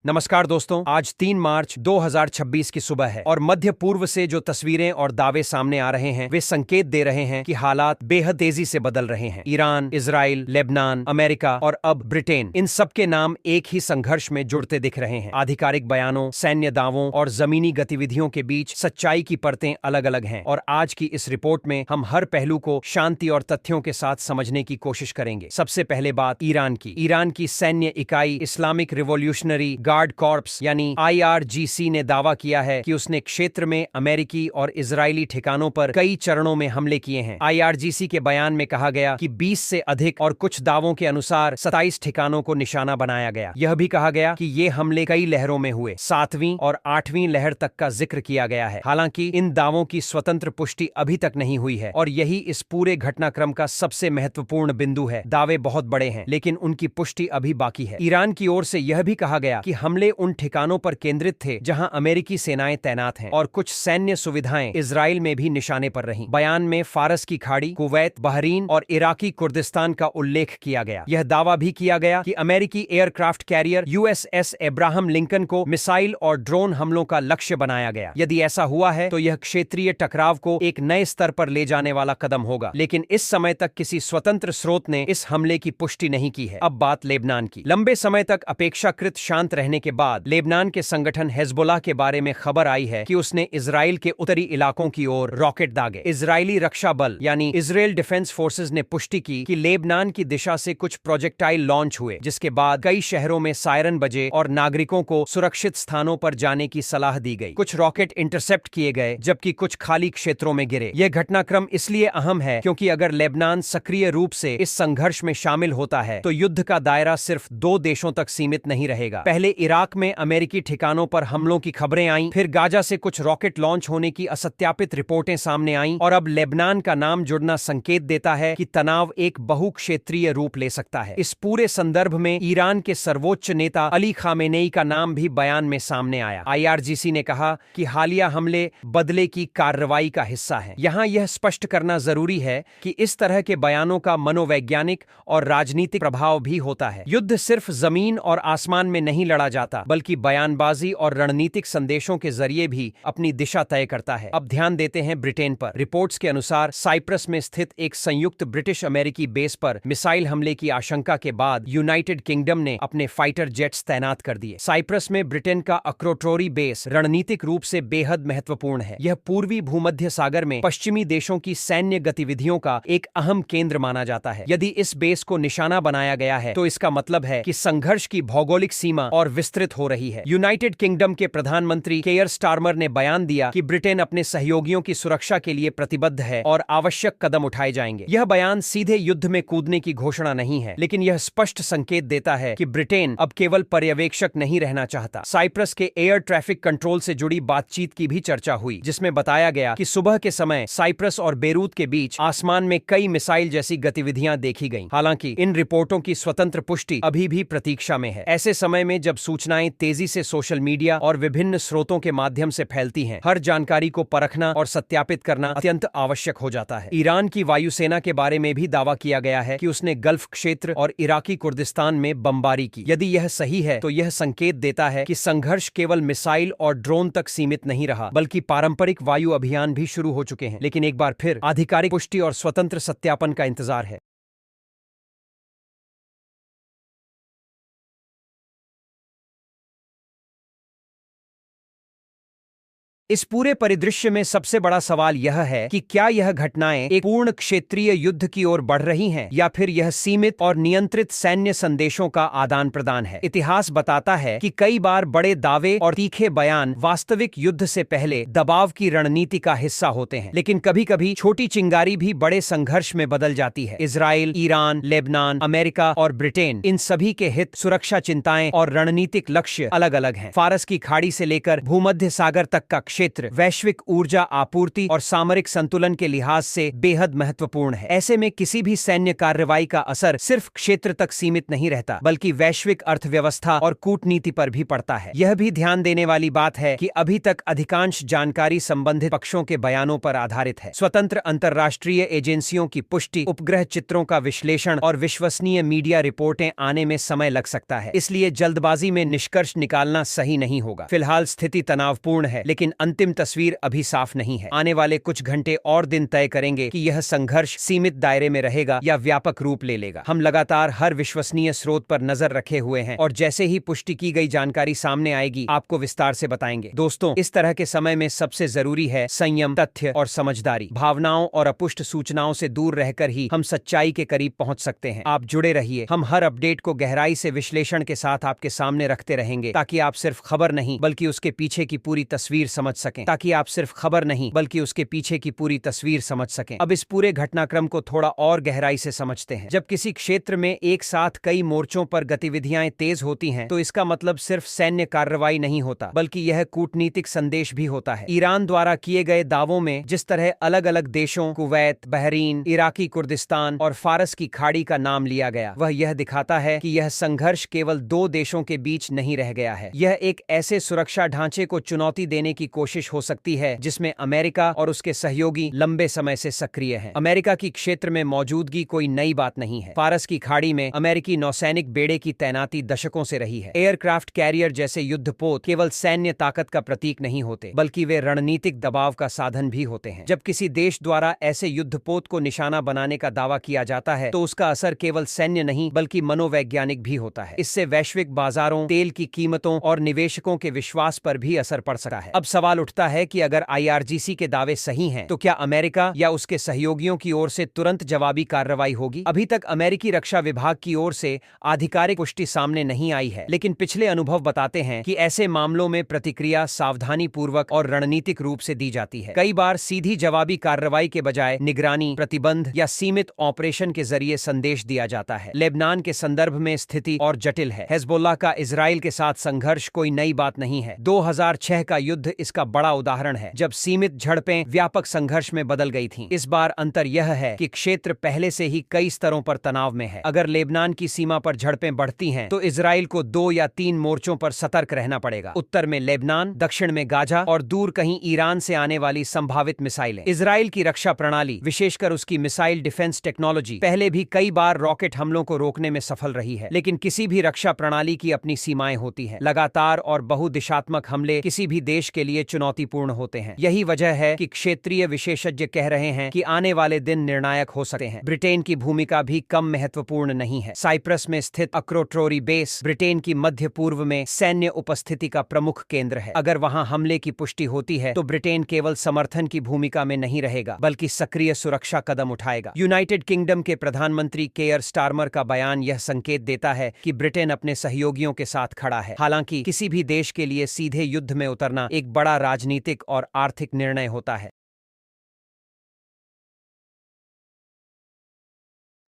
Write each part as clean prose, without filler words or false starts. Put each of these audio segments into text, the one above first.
नमस्कार दोस्तों, आज 3 मार्च 2026 की सुबह है और मध्य पूर्व से जो तस्वीरें और दावे सामने आ रहे हैं वे संकेत दे रहे हैं कि हालात बेहद तेजी से बदल रहे हैं। ईरान, इजराइल, लेबनान, अमेरिका और अब ब्रिटेन, इन सब के नाम एक ही संघर्ष में जुड़ते दिख रहे हैं। आधिकारिक बयानों, सैन्य दावों और जमीनी गतिविधियों के बीच सच्चाई की परतें अलग अलग हैं और आज की इस रिपोर्ट में हम हर पहलू को शांति और तथ्यों के साथ समझने की कोशिश करेंगे। सबसे पहले बात ईरान की। ईरान की सैन्य इकाई इस्लामिक रिवॉल्यूशनरी गार्ड कॉर्प्स यानी IRGC ने दावा किया है कि उसने क्षेत्र में अमेरिकी और इजरायली ठिकानों पर कई चरणों में हमले किए हैं। IRGC के बयान में कहा गया कि 20 से अधिक और कुछ दावों के अनुसार 27 ठिकानों को निशाना बनाया गया। यह भी कहा गया कि ये हमले कई लहरों में हुए, 7वीं और 8वीं लहर तक का जिक्र किया गया है। हालांकि इन दावों की स्वतंत्र पुष्टि अभी तक नहीं हुई है और यही इस पूरे घटनाक्रम का सबसे महत्वपूर्ण बिंदु है। दावे बहुत बड़े हैं लेकिन उनकी पुष्टि अभी बाकी है। ईरान की ओर से यह भी कहा गया कि हमले उन ठिकानों पर केंद्रित थे जहां अमेरिकी सेनाएं तैनात हैं और कुछ सैन्य सुविधाएं इजराइल में भी निशाने पर रहीं। बयान में फारस की खाड़ी, कुवैत, बहरीन और इराकी कुर्दिस्तान का उल्लेख किया गया। यह दावा भी किया गया कि अमेरिकी aircraft carrier USS Abraham Lincoln को मिसाइल और ड्रोन हमलों का लक्ष्य बनाया गया। यदि ऐसा हुआ है तो यह क्षेत्रीय टकराव को एक नए स्तर पर ले जाने वाला कदम होगा, लेकिन इस समय तक किसी स्वतंत्र स्रोत ने इस हमले की पुष्टि नहीं की है। अब बात लेबनान की। लंबे समय तक अपेक्षाकृत शांत रहने के बाद लेबनान के संगठन हेजबोला के बारे में खबर आई है कि उसने इजराइल के उत्तरी इलाकों की ओर रॉकेट दागे। इजरायली रक्षा बल यानी इजराइल डिफेंस फोर्सेज ने पुष्टि की कि लेबनान की दिशा से कुछ प्रोजेक्टाइल लॉन्च हुए, जिसके बाद कई शहरों में सायरन बजे और नागरिकों को सुरक्षित स्थानों पर जाने की सलाह दी गई। कुछ रॉकेट इंटरसेप्ट किए गए जबकि कुछ खाली क्षेत्रों में गिरे। यह घटनाक्रम इसलिए अहम है क्योंकि अगर लेबनान सक्रिय रूप से इस संघर्ष में शामिल होता है तो युद्ध का दायरा सिर्फ 2 देशों तक सीमित नहीं रहेगा। पहले इराक में अमेरिकी ठिकानों पर हमलों की खबरें आईं, फिर गाजा से कुछ रॉकेट लॉन्च होने की असत्यापित रिपोर्टें सामने आईं और अब लेबनान का नाम जुड़ना संकेत देता है कि तनाव एक बहुक्षेत्रीय रूप ले सकता है। इस पूरे संदर्भ में ईरान के सर्वोच्च नेता अली खामेनेई का नाम भी बयान में सामने आया। IRGC ने कहा कि हालिया हमले बदले की कार्रवाई का हिस्सा हैं। यहां यह स्पष्ट करना जरूरी है कि इस तरह के बयानों का मनोवैज्ञानिक और राजनीतिक प्रभाव भी होता है। युद्ध सिर्फ जमीन और आसमान में नहीं लड़ा जाता, बल्कि बयानबाजी और रणनीतिक संदेशों के जरिए भी अपनी दिशा तय करता है। अब ध्यान देते हैं ब्रिटेन पर। रिपोर्ट्स के अनुसार साइप्रस में स्थित एक संयुक्त ब्रिटिश अमेरिकी बेस पर मिसाइल हमले की आशंका के बाद यूनाइटेड किंगडम ने अपने फाइटर जेट्स तैनात कर दिए। साइप्रस में ब्रिटेन का अक्रोटोरी बेस रणनीतिक रूप से बेहद महत्वपूर्ण है। यह पूर्वी भूमध्य सागर में पश्चिमी देशों की सैन्य गतिविधियों का एक अहम केंद्र माना जाता है। यदि इस बेस को निशाना बनाया गया है तो इसका मतलब है कि संघर्ष की भौगोलिक सीमा और विस्तृत हो रही है। यूनाइटेड किंगडम के प्रधानमंत्री केयर स्टारमर ने बयान दिया कि ब्रिटेन अपने सहयोगियों की सुरक्षा के लिए प्रतिबद्ध है और आवश्यक कदम उठाए जाएंगे। यह बयान सीधे युद्ध में कूदने की घोषणा नहीं है, लेकिन यह स्पष्ट संकेत देता है कि ब्रिटेन अब केवल पर्यवेक्षक नहीं रहना चाहता। साइप्रस के एयर ट्रैफिक कंट्रोल से जुड़ी बातचीत की भी चर्चा हुई, जिसमें बताया गया कि सुबह के समय साइप्रस और बेरूत के बीच आसमान में कई मिसाइल जैसी गतिविधियां देखी गईं। हालांकि इन रिपोर्टों की स्वतंत्र पुष्टि अभी भी प्रतीक्षा में है। ऐसे समय में जब सूचनाएं तेजी से सोशल मीडिया और विभिन्न स्रोतों के माध्यम से फैलती हैं, हर जानकारी को परखना और सत्यापित करना अत्यंत आवश्यक हो जाता है। ईरान की वायुसेना के बारे में भी दावा किया गया है कि उसने गल्फ क्षेत्र और इराकी कुर्दिस्तान में बमबारी की। यदि यह सही है तो यह संकेत देता है कि संघर्ष केवल मिसाइल और ड्रोन तक सीमित नहीं रहा, बल्कि पारंपरिक वायु अभियान भी शुरू हो चुके हैं। लेकिन एक बार फिर आधिकारिक पुष्टि और स्वतंत्र सत्यापन का इंतजार है। इस पूरे परिदृश्य में सबसे बड़ा सवाल यह है कि क्या यह घटनाएं एक पूर्ण क्षेत्रीय युद्ध की ओर बढ़ रही हैं या फिर यह सीमित और नियंत्रित सैन्य संदेशों का आदान प्रदान है। इतिहास बताता है कि कई बार बड़े दावे और तीखे बयान वास्तविक युद्ध से पहले दबाव की रणनीति का हिस्सा होते हैं, लेकिन कभी कभी छोटी चिंगारी भी बड़े संघर्ष में बदल जाती है। इजराइल, ईरान, लेबनान, अमेरिका और ब्रिटेन, इन सभी के हित, सुरक्षा चिंताएं और रणनीतिक लक्ष्य अलग अलग हैं। फारस की खाड़ी से लेकर भूमध्य सागर तक का क्षेत्र वैश्विक ऊर्जा आपूर्ति और सामरिक संतुलन के लिहाज से बेहद महत्वपूर्ण है। ऐसे में किसी भी सैन्य कार्रवाई का असर सिर्फ क्षेत्र तक सीमित नहीं रहता, बल्कि वैश्विक अर्थव्यवस्था और कूटनीति पर भी पड़ता है। यह भी ध्यान देने वाली बात है कि अभी तक अधिकांश जानकारी संबंधित पक्षों के बयानों पर आधारित है। स्वतंत्र अंतर्राष्ट्रीय एजेंसियों की पुष्टि, उपग्रह चित्रों का विश्लेषण और विश्वसनीय मीडिया रिपोर्टें आने में समय लग सकता है, इसलिए जल्दबाजी में निष्कर्ष निकालना सही नहीं होगा। फिलहाल स्थिति तनावपूर्ण है, लेकिन अंतिम तस्वीर अभी साफ नहीं है। आने वाले कुछ घंटे और दिन तय करेंगे कि यह संघर्ष सीमित दायरे में रहेगा या व्यापक रूप ले लेगा। हम लगातार हर विश्वसनीय स्रोत पर नजर रखे हुए हैं और जैसे ही पुष्टि की गई जानकारी सामने आएगी आपको विस्तार से बताएंगे। दोस्तों, इस तरह के समय में सबसे जरूरी है संयम, तथ्य और समझदारी। भावनाओं और अपुष्ट सूचनाओं से दूर रहकर ही हम सच्चाई के करीब पहुंच सकते हैं। आप जुड़े रहिए, हम हर अपडेट को गहराई से विश्लेषण के साथ आपके सामने रखते रहेंगे, ताकि आप सिर्फ खबर नहीं बल्कि उसके पीछे की पूरी तस्वीर समझ सकें। अब इस पूरे घटनाक्रम को थोड़ा और गहराई से समझते हैं। जब किसी क्षेत्र में एक साथ कई मोर्चों पर गतिविधियां तेज होती हैं, तो इसका मतलब सिर्फ सैन्य कार्रवाई नहीं होता, बल्कि यह कूटनीतिक संदेश भी होता है। ईरान द्वारा किए गए दावों में जिस तरह अलग अलग देशों कुवैत, बहरीन, इराकी कुर्दिस्तान और फारस की खाड़ी का नाम लिया गया, वह यह दिखाता है कि यह संघर्ष केवल दो देशों के बीच नहीं रह गया है। यह एक ऐसे सुरक्षा ढांचे को चुनौती देने की कोशिश हो सकती है जिसमें अमेरिका और उसके सहयोगी लंबे समय से सक्रिय हैं। अमेरिका की क्षेत्र में मौजूदगी कोई नई बात नहीं है। फारस की खाड़ी में अमेरिकी नौसैनिक बेड़े की तैनाती दशकों से रही है। एयरक्राफ्ट कैरियर जैसे युद्धपोत केवल सैन्य ताकत का प्रतीक नहीं होते, बल्कि वे रणनीतिक दबाव का साधन भी होते हैं। जब किसी देश द्वारा ऐसे युद्धपोत को निशाना बनाने का दावा किया जाता है, तो उसका असर केवल सैन्य नहीं बल्कि मनोवैज्ञानिक भी होता है। इससे वैश्विक बाजारों, तेल की कीमतों और निवेशकों के विश्वास पर भी असर पड़ सकता है। अब सवाल उठता है कि अगर IRGC के दावे सही हैं, तो क्या अमेरिका या उसके सहयोगियों की ओर से तुरंत जवाबी कार्रवाई होगी? अभी तक अमेरिकी रक्षा विभाग की ओर से आधिकारिक पुष्टि सामने नहीं आई है, लेकिन पिछले अनुभव बताते हैं कि ऐसे मामलों में प्रतिक्रिया सावधानी पूर्वक और रणनीतिक रूप से दी जाती है। कई बार सीधी जवाबी कार्रवाई के बजाय निगरानी, प्रतिबंध या सीमित ऑपरेशन के जरिए संदेश दिया जाता है। लेबनान के संदर्भ में स्थिति और जटिल है। हिजबुल्लाह का इजराइल के साथ संघर्ष कोई नई बात नहीं है। 2006 का युद्ध इसका बड़ा उदाहरण है, जब सीमित झड़पें व्यापक संघर्ष में बदल गई थीं। इस बार अंतर यह है कि क्षेत्र पहले से ही कई स्तरों पर तनाव में है। अगर लेबनान की सीमा पर झड़पें बढ़ती हैं, तो इजराइल को 2 या 3 मोर्चों पर सतर्क रहना पड़ेगा। उत्तर में लेबनान, दक्षिण में गाजा और दूर कहीं ईरान से आने वाली संभावित मिसाइलें। इजराइल की रक्षा प्रणाली, विशेषकर उसकी मिसाइल डिफेंस टेक्नोलॉजी, पहले भी कई बार रॉकेट हमलों को रोकने में सफल रही है। लेकिन किसी भी रक्षा प्रणाली की अपनी सीमाएं होती हैं। लगातार और बहुदिशात्मक हमले किसी भी देश के लिए चुनौतीपूर्ण होते हैं। यही वजह है कि क्षेत्रीय विशेषज्ञ कह रहे हैं कि आने वाले दिन निर्णायक हो सकते हैं। ब्रिटेन की भूमिका भी कम महत्वपूर्ण नहीं है। साइप्रस में स्थित अक्रोटोरी बेस ब्रिटेन की मध्य पूर्व में सैन्य उपस्थिति का प्रमुख केंद्र है। अगर वहां हमले की पुष्टि होती है, तो ब्रिटेन केवल समर्थन की भूमिका में नहीं रहेगा, बल्कि सक्रिय सुरक्षा कदम उठाएगा। यूनाइटेड किंगडम के प्रधानमंत्री केयर स्टारमर का बयान यह संकेत देता है कि ब्रिटेन अपने सहयोगियों के साथ खड़ा है। हालांकि किसी भी देश के लिए सीधे युद्ध में उतरना एक बड़ा राजनीतिक और आर्थिक निर्णय होता है।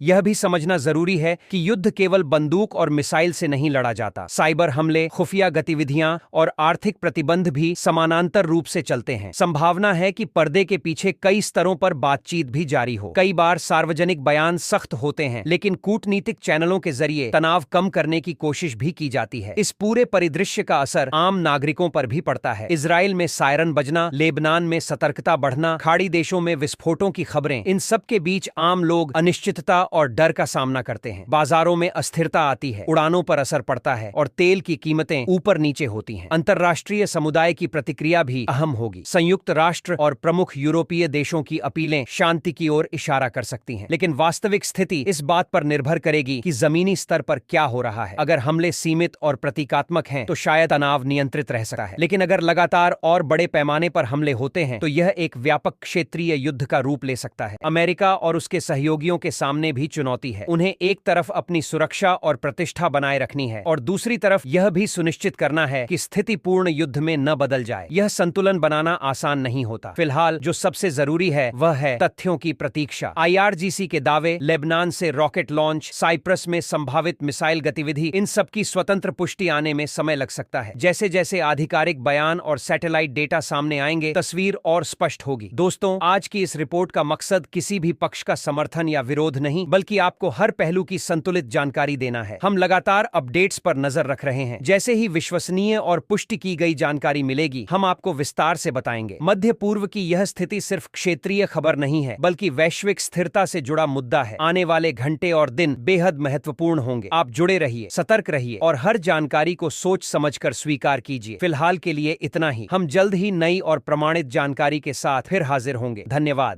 यह भी समझना जरूरी है कि युद्ध केवल बंदूक और मिसाइल से नहीं लड़ा जाता। साइबर हमले, खुफिया गतिविधियां और आर्थिक प्रतिबंध भी समानांतर रूप से चलते हैं। संभावना है कि पर्दे के पीछे कई स्तरों पर बातचीत भी जारी हो। कई बार सार्वजनिक बयान सख्त होते हैं, लेकिन कूटनीतिक चैनलों के जरिए तनाव कम करने की कोशिश भी की जाती है। इस पूरे परिदृश्य का असर आम नागरिकों पर भी पड़ता है। इजराइल में सायरन बजना, लेबनान में सतर्कता बढ़ना, खाड़ी देशों में विस्फोटों की खबरें, इन सब के बीच आम लोग अनिश्चितता और डर का सामना करते हैं। बाजारों में अस्थिरता आती है, उड़ानों पर असर पड़ता है और तेल की कीमतें ऊपर नीचे होती हैं। अंतर्राष्ट्रीय समुदाय की प्रतिक्रिया भी अहम होगी। संयुक्त राष्ट्र और प्रमुख यूरोपीय देशों की अपीलें शांति की ओर इशारा कर सकती हैं, लेकिन वास्तविक स्थिति इस बात पर निर्भर करेगी कि जमीनी स्तर पर क्या हो रहा है। अगर हमले सीमित और प्रतीकात्मक हैं, तो शायद तनाव नियंत्रित रह सकता है, लेकिन अगर लगातार और बड़े पैमाने पर हमले होते हैं, तो यह एक व्यापक क्षेत्रीय युद्ध का रूप ले सकता है। अमेरिका और उसके सहयोगियों के सामने भी चुनौती है। उन्हें एक तरफ अपनी सुरक्षा और प्रतिष्ठा बनाए रखनी है और दूसरी तरफ यह भी सुनिश्चित करना है कि स्थिति पूर्ण युद्ध में न बदल जाए। यह संतुलन बनाना आसान नहीं होता। फिलहाल जो सबसे जरूरी है वह है तथ्यों की प्रतीक्षा। IRGC के दावे, लेबनान से रॉकेट लॉन्च, साइप्रस में संभावित मिसाइल गतिविधि, इन सब की स्वतंत्र पुष्टि आने में समय लग सकता है। जैसे जैसे आधिकारिक बयान और सैटेलाइट डेटा सामने आएंगे, तस्वीर और स्पष्ट होगी। दोस्तों, आज की इस रिपोर्ट का मकसद किसी भी पक्ष का समर्थन या विरोध नहीं, बल्कि आपको हर पहलू की संतुलित जानकारी देना है। हम लगातार अपडेट्स पर नजर रख रहे हैं। जैसे ही विश्वसनीय और पुष्टि की गई जानकारी मिलेगी, हम आपको विस्तार से बताएंगे। मध्य पूर्व की यह स्थिति सिर्फ क्षेत्रीय खबर नहीं है, बल्कि वैश्विक स्थिरता से जुड़ा मुद्दा है। आने वाले घंटे और दिन बेहद महत्वपूर्ण होंगे। आप जुड़े रहिए, सतर्क रहिए और हर जानकारी को सोच समझकर स्वीकार कीजिए। फिलहाल के लिए इतना ही। हम जल्द ही नई और प्रमाणित जानकारी के साथ फिर हाजिर होंगे। धन्यवाद।